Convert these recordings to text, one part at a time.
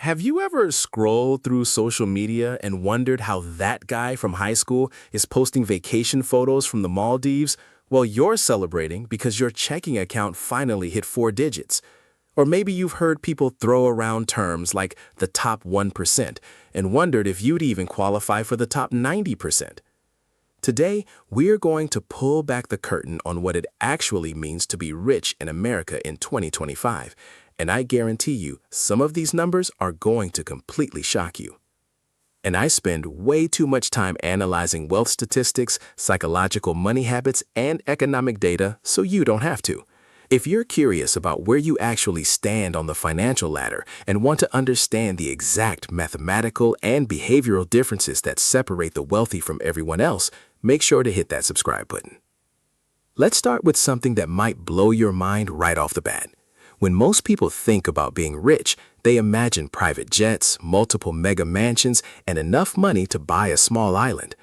Have you ever scrolled through social media and wondered how that guy from high school is posting vacation photos from the Maldives while you're celebrating because your checking account finally hit 4 digits? Or maybe you've heard people throw around terms like the top 1% and wondered if you'd even qualify for the top 90%. Today, we're going to pull back the curtain on what it actually means to be rich in America in 2025. And I guarantee you, some of these numbers are going to completely shock you. And I spend way too much time analyzing wealth statistics, psychological money habits, and economic data, so you don't have to. If you're curious about where you actually stand on the financial ladder and want to understand the exact mathematical and behavioral differences that separate the wealthy from everyone else, make sure to hit that subscribe button. Let's start with something that might blow your mind right off the bat. When most people think about being rich, they imagine private jets, multiple mega mansions, and enough money to buy a small island.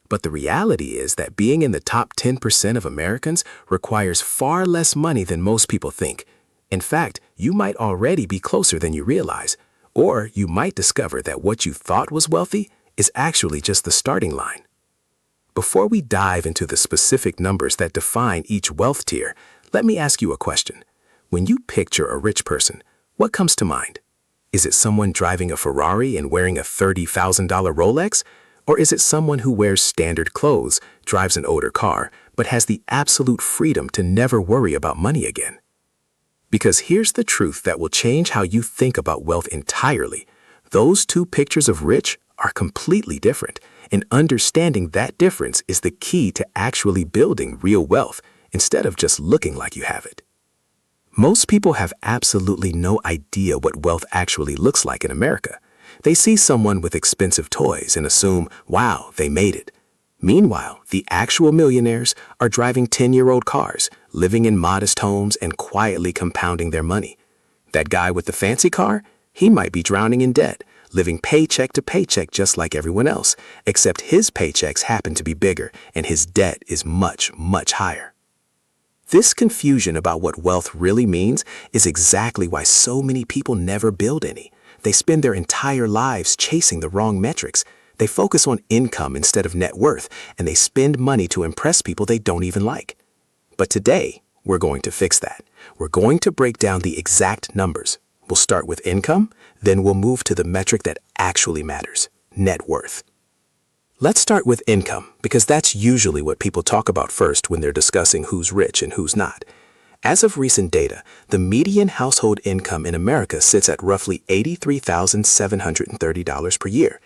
But the reality is that being in the top 10% of Americans requires far less money than most people think. In fact, you might already be closer than you realize. Or you might discover that what you thought was wealthy is actually just the starting line. Before we dive into the specific numbers that define each wealth tier, let me ask you a question. When you picture a rich person, what comes to mind? Is it someone driving a Ferrari and wearing a $30,000 Rolex? Or is it someone who wears standard clothes, drives an older car, but has the absolute freedom to never worry about money again? Because here's the truth that will change how you think about wealth entirely. Those two pictures of rich are completely different, and understanding that difference is the key to actually building real wealth instead of just looking like you have it. Most people have absolutely no idea what wealth actually looks like in America. They see someone with expensive toys and assume, wow, they made it. Meanwhile, the actual millionaires are driving 10-year-old cars, living in modest homes, and quietly compounding their money. That guy with the fancy car, he might be drowning in debt, living paycheck to paycheck just like everyone else, except his paychecks happen to be bigger and his debt is much, much higher. This confusion about what wealth really means is exactly why so many people never build any. They spend their entire lives chasing the wrong metrics. They focus on income instead of net worth, and they spend money to impress people they don't even like. But today, we're going to fix that. We're going to break down the exact numbers. We'll start with income, then we'll move to the metric that actually matters, net worth. Let's start with income, because that's usually what people talk about first when they're discussing who's rich and who's not. As of recent data, the median household income in America sits at roughly $83,730 per year.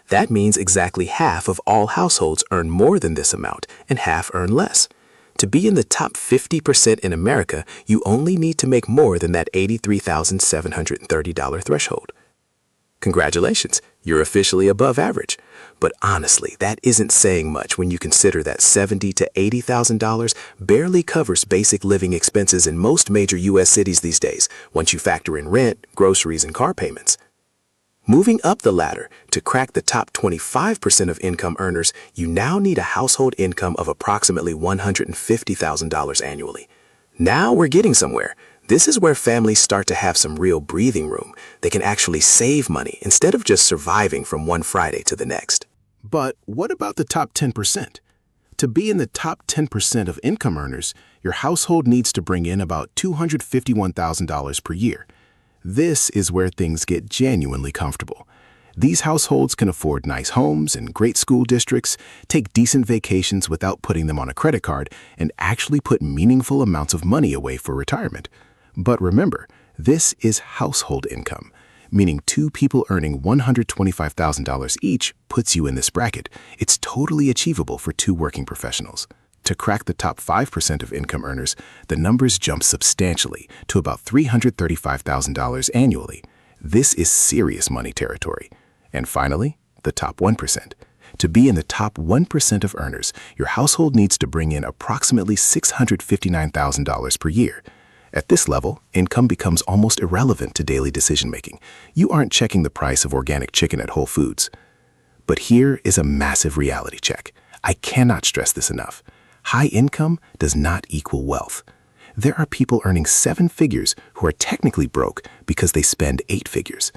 That means exactly half of all households earn more than this amount and half earn less. To be in the top 50% in America, you only need to make more than that $83,730 threshold. Congratulations, you're officially above average. But honestly, that isn't saying much when you consider that $70,000 to $80,000 barely covers basic living expenses in most major U.S. cities these days, once you factor in rent, groceries, and car payments. Moving up the ladder, to crack the top 25% of income earners, you now need a household income of approximately $150,000 annually. Now we're getting somewhere. This is where families start to have some real breathing room. They can actually save money instead of just surviving from one Friday to the next. But what about the top 10%? To be in the top 10% of income earners, your household needs to bring in about $251,000 per year. This is where things get genuinely comfortable. These households can afford nice homes and great school districts, take decent vacations without putting them on a credit card, and actually put meaningful amounts of money away for retirement. But remember, this is household income, meaning two people earning $125,000 each puts you in this bracket. It's totally achievable for two working professionals. To crack the top 5% of income earners, the numbers jump substantially to about $335,000 annually. This is serious money territory. And finally, the top 1%. To be in the top 1% of earners, your household needs to bring in approximately $659,000 per year. At this level, income becomes almost irrelevant to daily decision-making. You aren't checking the price of organic chicken at Whole Foods. But here is a massive reality check. I cannot stress this enough. High income does not equal wealth. There are people earning 7 figures who are technically broke because they spend 8 figures.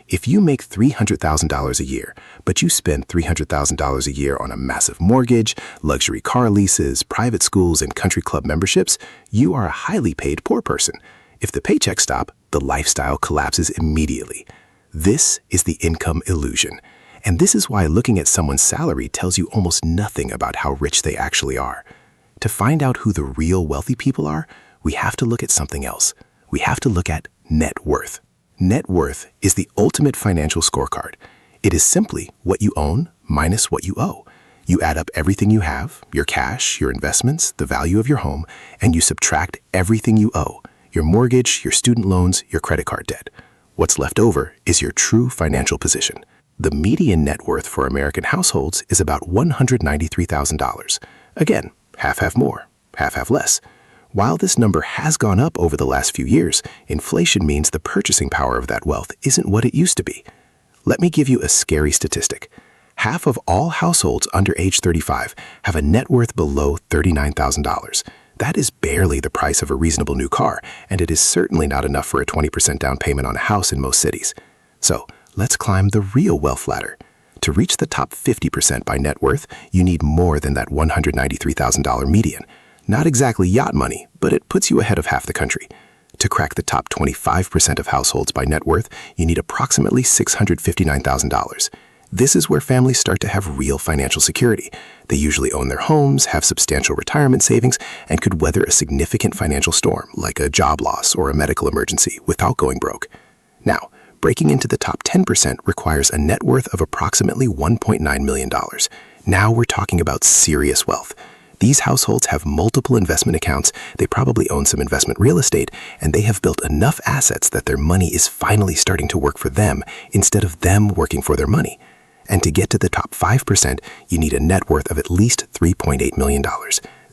If you make $300,000 a year, but you spend $300,000 a year on a massive mortgage, luxury car leases, private schools, and country club memberships, you are a highly paid poor person. If the paychecks stop, the lifestyle collapses immediately. This is the income illusion. And this is why looking at someone's salary tells you almost nothing about how rich they actually are. To find out who the real wealthy people are, we have to look at something else. We have to look at net worth. Net worth is the ultimate financial scorecard. It is simply what you own minus what you owe. You add up everything you have, your cash, your investments, the value of your home, and you subtract everything you owe, your mortgage, your student loans, your credit card debt. What's left over is your true financial position. The median net worth for American households is about $193,000. Again, half more, half less. While this number has gone up over the last few years, inflation means the purchasing power of that wealth isn't what it used to be. Let me give you a scary statistic. Half of all households under age 35 have a net worth below $39,000. That is barely the price of a reasonable new car, and it is certainly not enough for a 20% down payment on a house in most cities. So, let's climb the real wealth ladder. To reach the top 50% by net worth, you need more than that $193,000 median. Not exactly yacht money, but it puts you ahead of half the country. To crack the top 25% of households by net worth, you need approximately $659,000. This is where families start to have real financial security. They usually own their homes, have substantial retirement savings, and could weather a significant financial storm, like a job loss or a medical emergency, without going broke. Now, breaking into the top 10% requires a net worth of approximately $1.9 million. Now we're talking about serious wealth. These households have multiple investment accounts, they probably own some investment real estate, and they have built enough assets that their money is finally starting to work for them instead of them working for their money. And to get to the top 5%, you need a net worth of at least $3.8 million.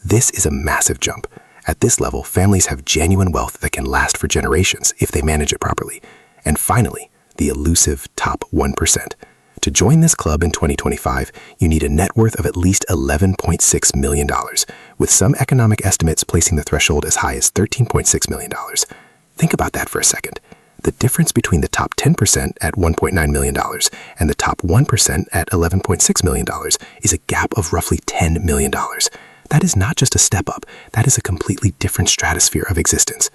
This is a massive jump. At this level, families have genuine wealth that can last for generations if they manage it properly. And finally, the elusive top 1%. To join this club in 2025, you need a net worth of at least $11.6 million, with some economic estimates placing the threshold as high as $13.6 million. Think about that for a second. The difference between the top 10% at $1.9 million and the top 1% at $11.6 million is a gap of roughly $10 million. That is not just a step up, that is a completely different stratosphere of existence.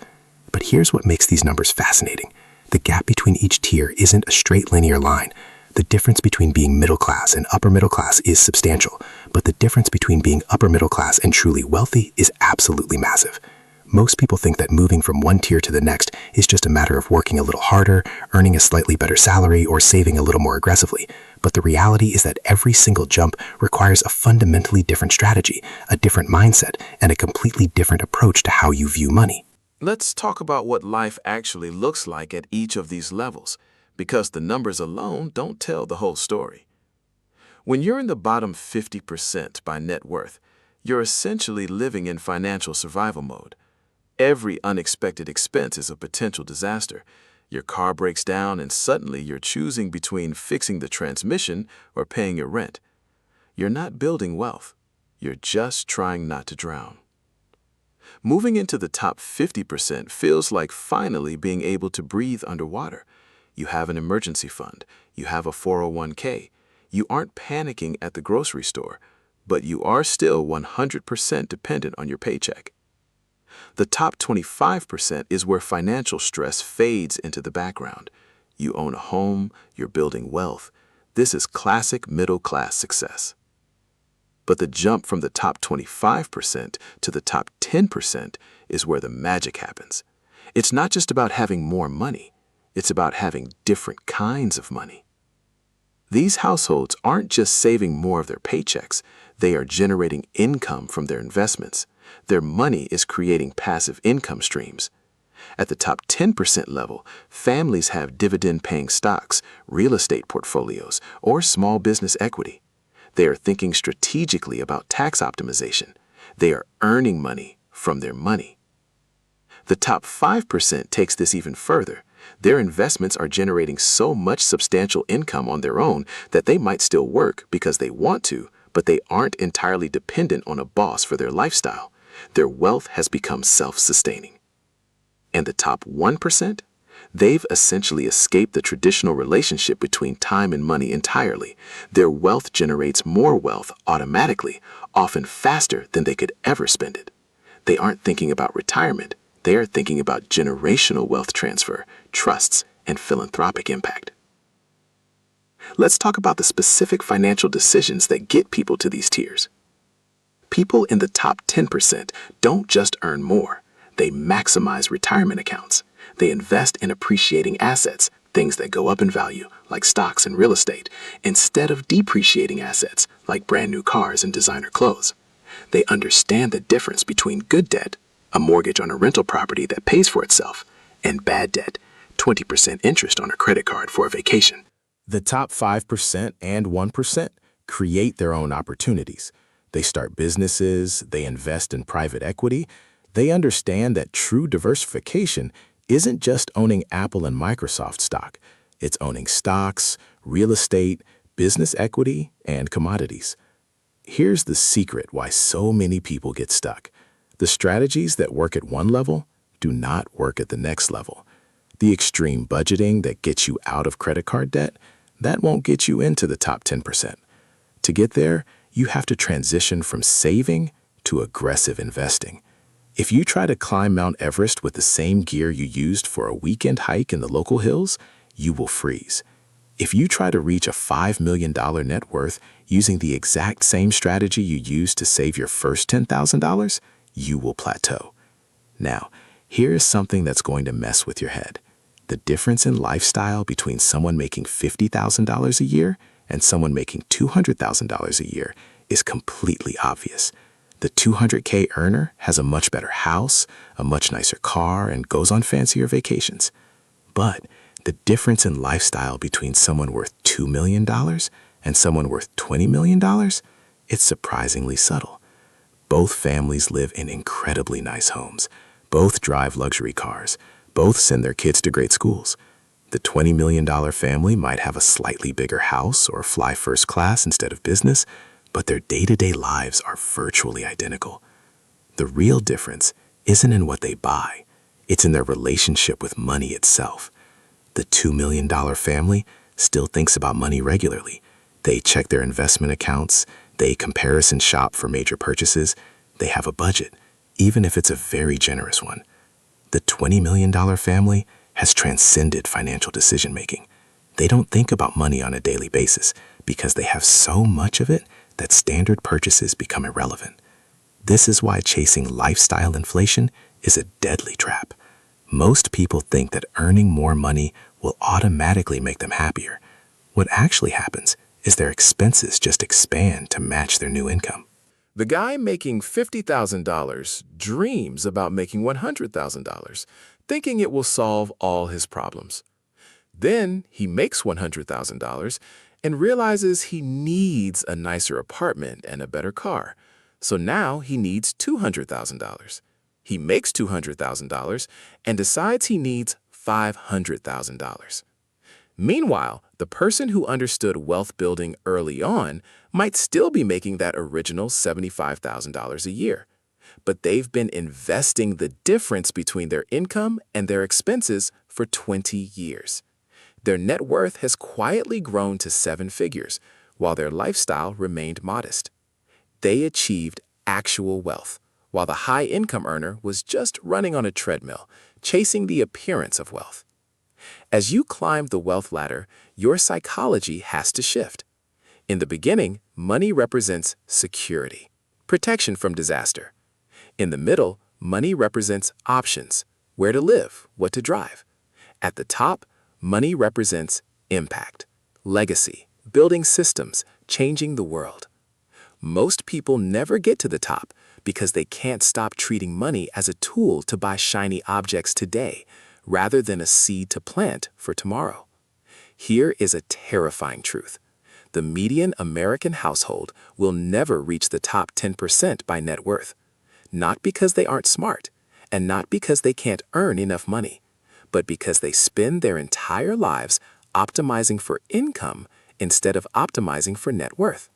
But here's what makes these numbers fascinating. The gap between each tier isn't a straight linear line. The difference between being middle class and upper middle class is substantial, but the difference between being upper middle class and truly wealthy is absolutely massive. Most people think that moving from one tier to the next is just a matter of working a little harder, earning a slightly better salary, or saving a little more aggressively. But the reality is that every single jump requires a fundamentally different strategy, a different mindset, and a completely different approach to how you view money. Let's talk about what life actually looks like at each of these levels, because the numbers alone don't tell the whole story. When you're in the bottom 50% by net worth, you're essentially living in financial survival mode. Every unexpected expense is a potential disaster. Your car breaks down and suddenly you're choosing between fixing the transmission or paying your rent. You're not building wealth. You're just trying not to drown. Moving into the top 50% feels like finally being able to breathe underwater. You have an emergency fund. You have a 401k. You aren't panicking at the grocery store, but you are still 100% dependent on your paycheck. The top 25% is where financial stress fades into the background. You own a home, you're building wealth. This is classic middle-class success. But the jump from the top 25% to the top 10% is where the magic happens. It's not just about having more money. It's about having different kinds of money. These households aren't just saving more of their paychecks. They are generating income from their investments. Their money is creating passive income streams. At the top 10% level, families have dividend-paying stocks, real estate portfolios, or small business equity. They are thinking strategically about tax optimization. They are earning money from their money. The top 5% takes this even further. Their investments are generating so much substantial income on their own that they might still work because they want to, but they aren't entirely dependent on a boss for their lifestyle. Their wealth has become self-sustaining. And the top 1%? They've essentially escaped the traditional relationship between time and money entirely. Their wealth generates more wealth automatically, often faster than they could ever spend it. They aren't thinking about retirement. They are thinking about generational wealth transfer, trusts, and philanthropic impact. Let's talk about the specific financial decisions that get people to these tiers. People in the top 10% don't just earn more. They maximize retirement accounts. They invest in appreciating assets, things that go up in value, like stocks and real estate, instead of depreciating assets, like brand new cars and designer clothes. They understand the difference between good debt, a mortgage on a rental property that pays for itself, and bad debt, 20% interest on a credit card for a vacation. The top 5% and 1% create their own opportunities. They start businesses, they invest in private equity. They understand that true diversification isn't just owning Apple and Microsoft stock. It's owning stocks, real estate, business equity, and commodities. Here's the secret why so many people get stuck. The strategies that work at one level do not work at the next level. The extreme budgeting that gets you out of credit card debt, that won't get you into the top 10%. To get there, you have to transition from saving to aggressive investing. If you try to climb Mount Everest with the same gear you used for a weekend hike in the local hills, you will freeze. If you try to reach a $5 million net worth using the exact same strategy you used to save your first $10,000, you will plateau. Now, here is something that's going to mess with your head. The difference in lifestyle between someone making $50,000 a year and someone making $200,000 a year is completely obvious. The 200K earner has a much better house, a much nicer car, and goes on fancier vacations. But the difference in lifestyle between someone worth $2 million and someone worth $20 million, it's surprisingly subtle. Both families live in incredibly nice homes. Both drive luxury cars. Both send their kids to great schools. The $20 million family might have a slightly bigger house or fly first class instead of business, but their day-to-day lives are virtually identical. The real difference isn't in what they buy. It's in their relationship with money itself. The $2 million family still thinks about money regularly. They check their investment accounts. They comparison shop for major purchases. They have a budget, even if it's a very generous one. The $20 million family has transcended financial decision-making. They don't think about money on a daily basis because they have so much of it that standard purchases become irrelevant. This is why chasing lifestyle inflation is a deadly trap. Most people think that earning more money will automatically make them happier. What actually happens is their expenses just expand to match their new income. The guy making $50,000 dreams about making $100,000, thinking it will solve all his problems. Then he makes $100,000 and realizes he needs a nicer apartment and a better car. So now he needs $200,000. He makes $200,000 and decides he needs $500,000. Meanwhile, the person who understood wealth building early on might still be making that original $75,000 a year, but they've been investing the difference between their income and their expenses for 20 years. Their net worth has quietly grown to 7 figures, while their lifestyle remained modest. They achieved actual wealth, while the high-income earner was just running on a treadmill, chasing the appearance of wealth. As you climb the wealth ladder, your psychology has to shift. In the beginning, money represents security, protection from disaster. In the middle, money represents options, where to live, what to drive. At the top, money represents impact, legacy, building systems, changing the world. Most people never get to the top because they can't stop treating money as a tool to buy shiny objects today, rather than a seed to plant for tomorrow. Here is a terrifying truth. The median American household will never reach the top 10% by net worth, not because they aren't smart, and not because they can't earn enough money, but because they spend their entire lives optimizing for income instead of optimizing for net worth.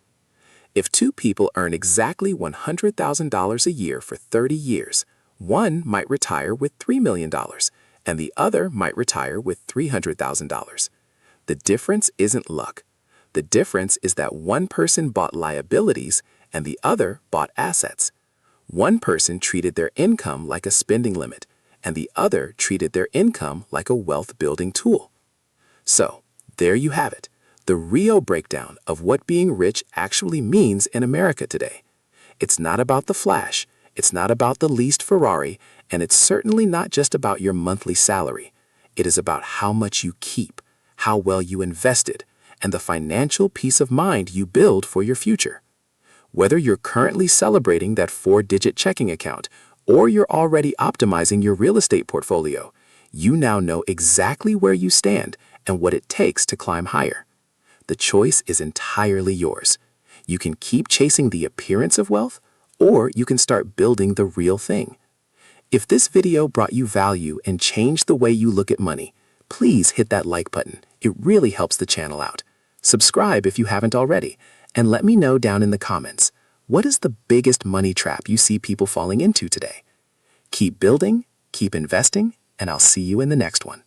If 2 people earn exactly $100,000 a year for 30 years, one might retire with $3 million, and the other might retire with $300,000. The difference isn't luck. The difference is that one person bought liabilities and the other bought assets. One person treated their income like a spending limit, and the other treated their income like a wealth-building tool. So, there you have it, the real breakdown of what being rich actually means in America today. It's not about the flash, it's not about the leased Ferrari, and it's certainly not just about your monthly salary. It is about how much you keep, how well you invested, and the financial peace of mind you build for your future. Whether you're currently celebrating that 4-digit checking account or you're already optimizing your real estate portfolio, you now know exactly where you stand and what it takes to climb higher. The choice is entirely yours. You can keep chasing the appearance of wealth, or you can start building the real thing. If this video brought you value and changed the way you look at money, please hit that like button. It really helps the channel out. Subscribe if you haven't already, and let me know down in the comments, what is the biggest money trap you see people falling into today? Keep building, keep investing, and I'll see you in the next one.